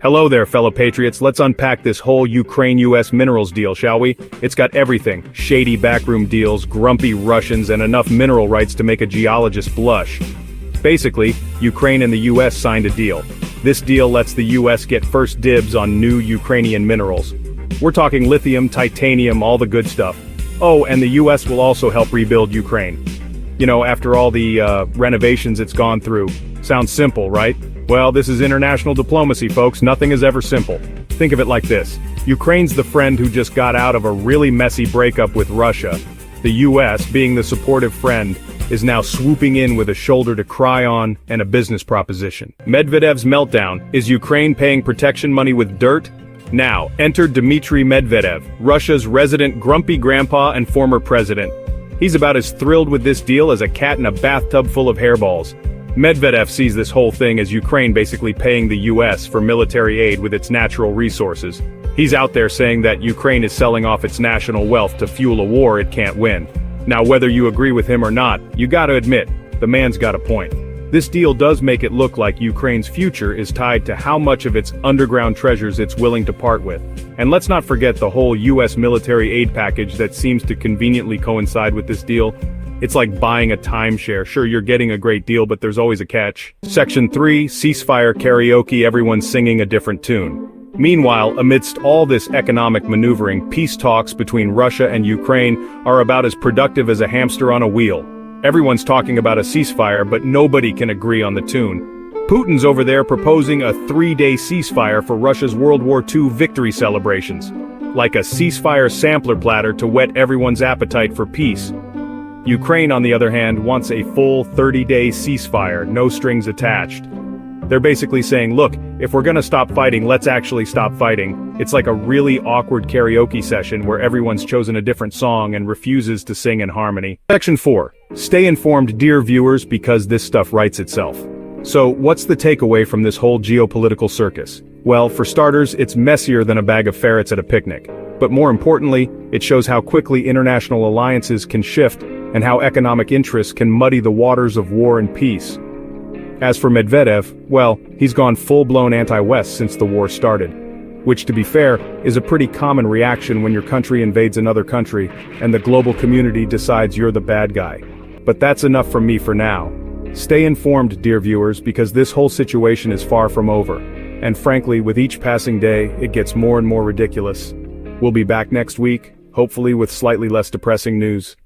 Hello there, fellow patriots. Let's unpack this whole Ukraine-US minerals deal, shall we? It's got everything. Shady backroom deals, grumpy Russians, and enough mineral rights to make a geologist blush. Basically, Ukraine and the US signed a deal. This deal lets the US get first dibs on new Ukrainian minerals. We're talking lithium, titanium, all the good stuff. Oh, and the US will also help rebuild Ukraine. You know, after all the renovations it's gone through. Sounds simple, right? Well, this is international diplomacy, folks. Nothing is ever simple. Think of it like this. Ukraine's the friend who just got out of a really messy breakup with Russia. The US, being the supportive friend, is now swooping in with a shoulder to cry on and a business proposition. Medvedev's meltdown. Is Ukraine paying protection money with dirt? Now, enter Dmitry Medvedev, Russia's resident grumpy grandpa and former president. He's about as thrilled with this deal as a cat in a bathtub full of hairballs. Medvedev sees this whole thing as Ukraine basically paying the US for military aid with its natural resources. He's out there saying that Ukraine is selling off its national wealth to fuel a war it can't win. Now, whether you agree with him or not, you gotta admit, the man's got a point. This deal does make it look like Ukraine's future is tied to how much of its underground treasures it's willing to part with. And let's not forget the whole US military aid package that seems to conveniently coincide with this deal. It's like buying a timeshare. Sure, you're getting a great deal, but there's always a catch. Section 3, ceasefire karaoke, everyone singing a different tune. Meanwhile, amidst all this economic maneuvering, peace talks between Russia and Ukraine are about as productive as a hamster on a wheel. Everyone's talking about a ceasefire, but nobody can agree on the tune. Putin's over there proposing a 3-day ceasefire for Russia's World War II victory celebrations. Like a ceasefire sampler platter to whet everyone's appetite for peace. Ukraine, on the other hand, wants a full 30-day ceasefire, no strings attached. They're basically saying, look, if we're gonna stop fighting, let's actually stop fighting. It's like a really awkward karaoke session where everyone's chosen a different song and refuses to sing in harmony. Section 4. Stay informed, dear viewers, because this stuff writes itself. So, what's the takeaway from this whole geopolitical circus? Well, for starters, it's messier than a bag of ferrets at a picnic. But more importantly, it shows how quickly international alliances can shift and how economic interests can muddy the waters of war and peace. As for Medvedev, well, he's gone full-blown anti-West since the war started. Which, to be fair, is a pretty common reaction when your country invades another country and the global community decides you're the bad guy. But that's enough from me for now. Stay informed, dear viewers, because this whole situation is far from over. And frankly, with each passing day, it gets more and more ridiculous. We'll be back next week, hopefully with slightly less depressing news.